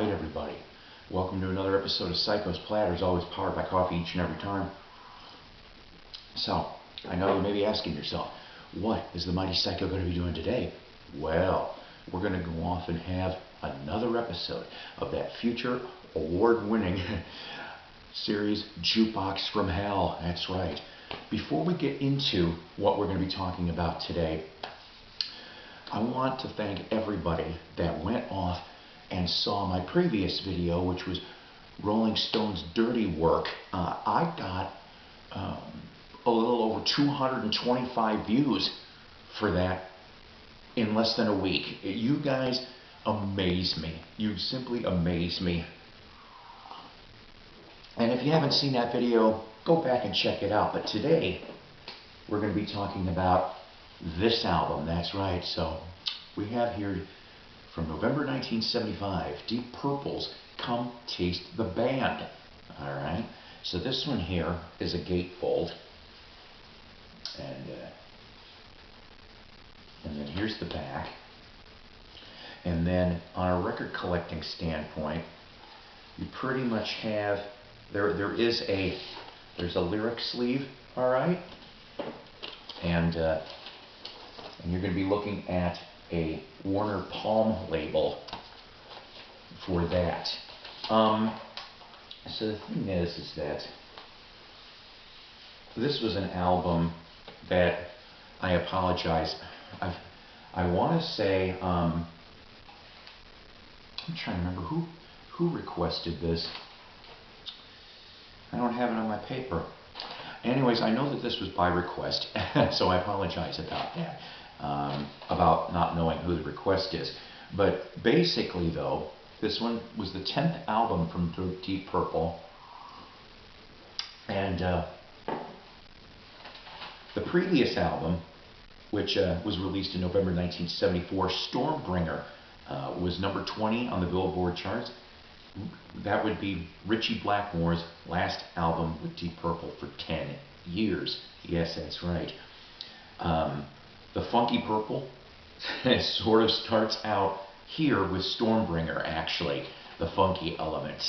Alright everybody, welcome to another episode of Psycho's Platters, always powered by coffee each and every time. So, I know you may be asking yourself, what is the mighty Psycho going to be doing today? Well, we're going to go off and have another episode of that future award-winning series, Jukebox from Hell. That's right. Before we get into what we're going to be talking about today, I want to thank everybody that went off and saw my previous video, which was Rolling Stone's Dirty Work. I got a little over 225 views for that in less than a week. You guys amaze me. You simply amaze me. And if you haven't seen that video, go back and check it out. But today, we're going to be talking about this album. That's right. So we have here from November 1975, Deep Purple's Come Taste the Band. Alright, so this one here is a gatefold. And then here's the back. And then on a record collecting standpoint, you pretty much have, there's a lyric sleeve, alright? And you're going to be looking at a Warner Palm label for that. So the thing is that this was an album that, I apologize, I want to say, I'm trying to remember who requested this. I don't have it on my paper. Anyways, I know that this was by request, so I apologize about that. About not knowing who the request is. But basically though, this one was the 10th album from Deep Purple. And the previous album, which was released in November 1974, Stormbringer, was number 20 on the Billboard charts. That would be Ritchie Blackmore's last album with Deep Purple for 10 years. Yes, that's right. The Funky Purple sort of starts out here with Stormbringer, actually, the funky element,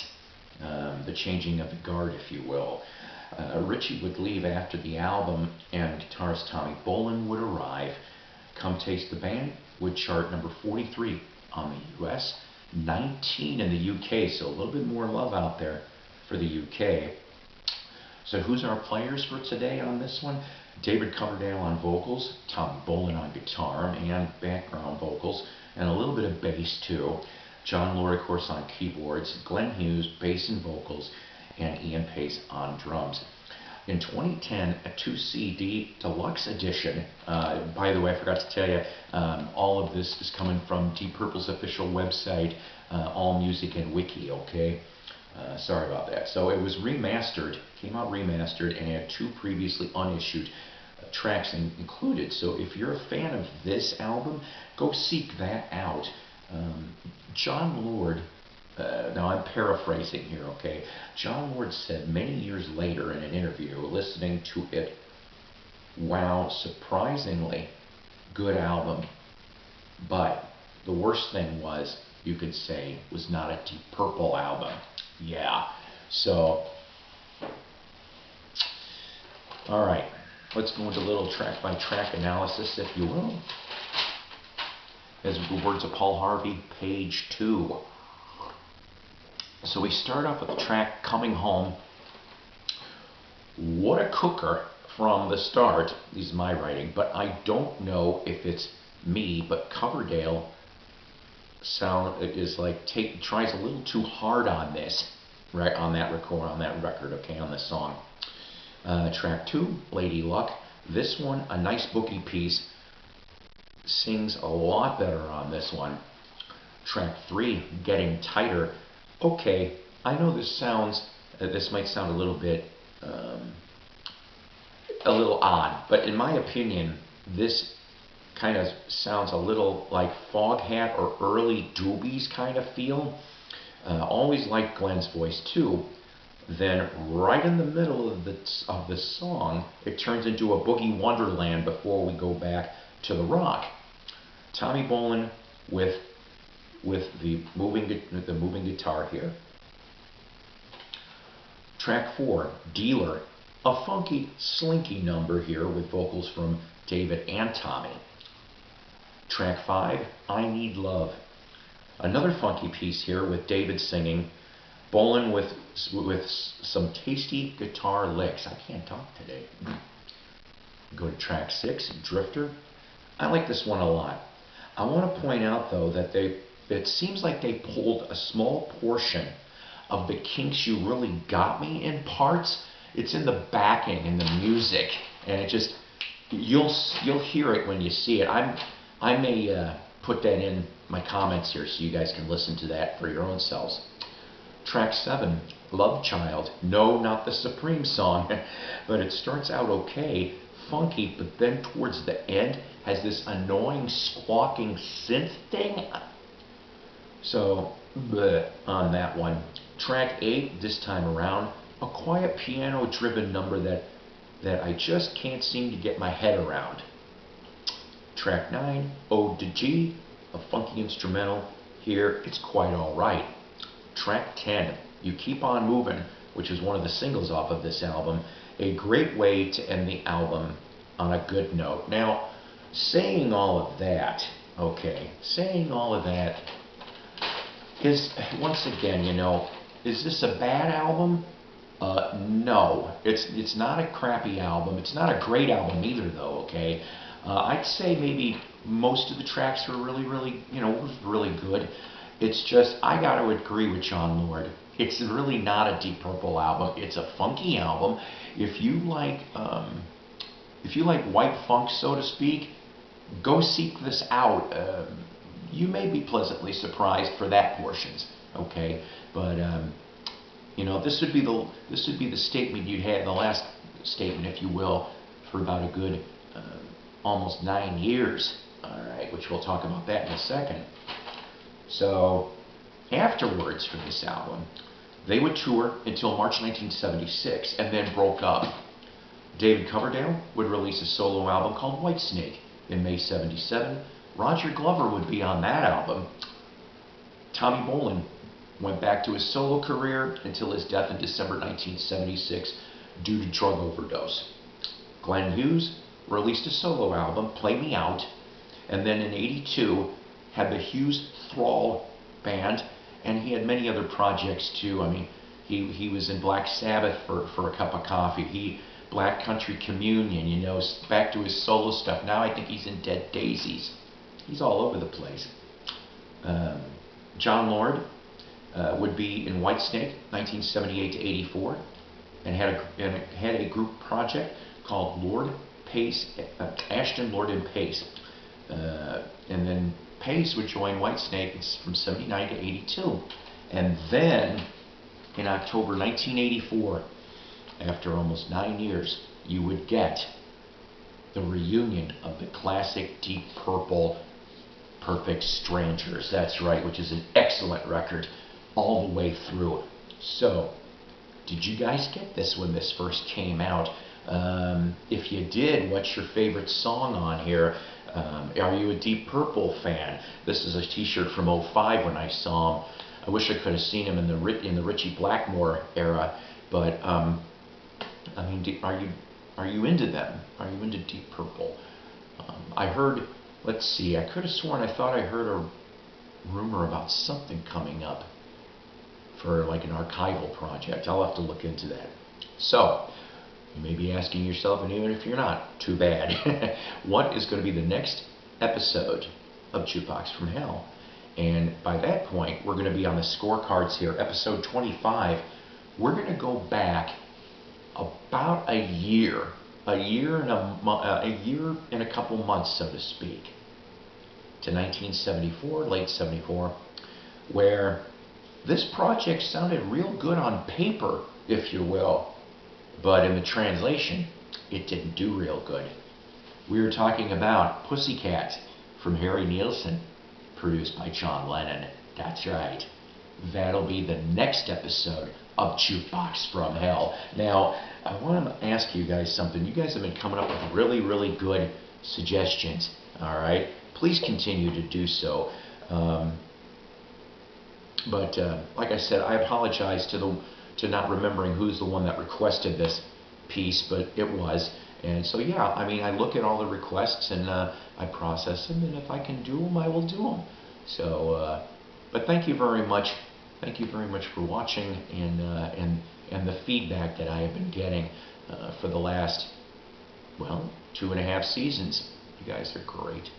the changing of the guard, if you will. Ritchie would leave after the album, and guitarist Tommy Bolin would arrive. Come Taste the Band would chart number 43 on the US, 19 in the UK, so a little bit more love out there for the UK. So who's our players for today on this one? David Coverdale on vocals, Tommy Bolin on guitar and background vocals, and a little bit of bass too. John Lord, of course, on keyboards, Glenn Hughes, bass and vocals, and Ian Pace on drums. In 2010, a 2-CD deluxe edition, by the way, I forgot to tell you, all of this is coming from Deep Purple's official website, AllMusic and Wiki, okay? Sorry about that. So it was remastered, came out remastered, and had 2 previously unissued tracks included. So if you're a fan of this album, go seek that out. John Lord, now I'm paraphrasing here, okay? John Lord said many years later in an interview, listening to it, wow, surprisingly good album. But the worst thing was, you could say, was not a Deep Purple album. Yeah, so, alright, let's go into a little track-by-track analysis, if you will. As the words of Paul Harvey, page 2. So we start off with the track Coming Home. What a cooker from the start. This is my writing, but I don't know if it's me, but Coverdale sound is like tries a little too hard on this, right, on that record, okay, on this song. Track 2, Lady Luck. This one, a nice boogie piece, sings a lot better on this one. Track 3, Getting Tighter. Okay, I know this might sound a little bit a little odd, but in my opinion, this kind of sounds a little like Foghat or early Doobies kind of feel. Always liked Glenn's voice too. Then right in the middle of the song, it turns into a boogie wonderland before we go back to the rock. Tommy Bolin with with the moving guitar here. Track 4, Dealer, a funky, slinky number here with vocals from David and Tommy. Track 5, I Need Love, another funky piece here with David singing, Bolin with some tasty guitar licks. I can't talk today. Go to track 6, Drifter. I like this one a lot. I want to point out though that it seems like they pulled a small portion of the Kinks' You Really Got Me in parts. It's in the backing and the music, and it just, you'll hear it when you see it. I may put that in my comments here so you guys can listen to that for your own selves. Track 7, Love Child. No, not the Supreme song, but it starts out okay, funky, but then towards the end has this annoying squawking synth thing. So, bleh on that one. Track 8, this time around, a quiet piano-driven number that I just can't seem to get my head around. Track 9, Ode to G, a funky instrumental. Here, it's quite alright. Track 10, You Keep On Moving, which is one of the singles off of this album. A great way to end the album on a good note. Now, saying all of that, is, once again, is this a bad album? No, it's not a crappy album. It's not a great album either, though. Okay, I'd say maybe most of the tracks were really good. It's just, I got to agree with Jon Lord. It's really not a Deep Purple album. It's a funky album. If you like white funk, so to speak, go seek this out. You may be pleasantly surprised for that portions. Okay, but this would be the statement you'd had, the last statement, if you will, for about a good almost 9 years. All right, which we'll talk about that in a second. So, afterwards for this album, they would tour until March 1976 and then broke up. David Coverdale would release a solo album called Whitesnake in May 77. Roger Glover would be on that album. Tommy Bolin went back to his solo career until his death in December 1976 due to drug overdose. Glenn Hughes released a solo album, Play Me Out, and then in '82 had the Hughes Thrall Band, and he had many other projects too. I mean, he was in Black Sabbath for a cup of coffee. Black Country Communion, back to his solo stuff. Now I think he's in Dead Daisies. He's all over the place. Jon Lord would be in Whitesnake, 1978 to '84, and had a group project called Ashton, Lord and Pace. And then Pace would join Whitesnake from '79 to '82. And then, in October 1984, after almost 9 years, you would get the reunion of the classic Deep Purple Perfect Strangers. That's right, which is an excellent record all the way through. So, did you guys get this when this first came out? If you did, what's your favorite song on here? Are you a Deep Purple fan? This is a t-shirt from '05 when I saw him. I wish I could have seen him in the Ritchie Blackmore era, but I mean, are you into them? Are you into Deep Purple? I heard, let's see, I could have sworn I thought I heard a rumor about something coming up for like an archival project. I'll have to look into that. So, you may be asking yourself, and even if you're not, too bad, what is going to be the next episode of Jukebox from Hell? And by that point, we're going to be on the scorecards here, episode 25. We're going to go back about a year and a couple months, so to speak, to 1974, late 74, where this project sounded real good on paper, if you will. But in the translation, it didn't do real good. We were talking about Pussycat from Harry Nilsson, produced by John Lennon. That's right. That'll be the next episode of Jukebox from Hell. Now, I want to ask you guys something. You guys have been coming up with really, really good suggestions. All right? Please continue to do so. But like I said, I apologize to not remembering who's the one that requested this piece, but it was. And so yeah, I mean, I look at all the requests and I process them, and if I can do them, I will do them. So, but thank you very much. Thank you very much for watching and the feedback that I have been getting for the last, well, 2.5 seasons. You guys are great.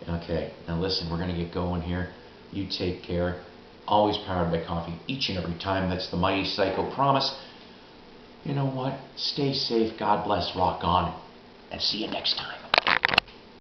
Okay, now listen, we're going to get going here. You take care. Always powered by coffee each and every time. That's the Mighty Psycho promise. You know what? Stay safe. God bless. Rock on. And see you next time.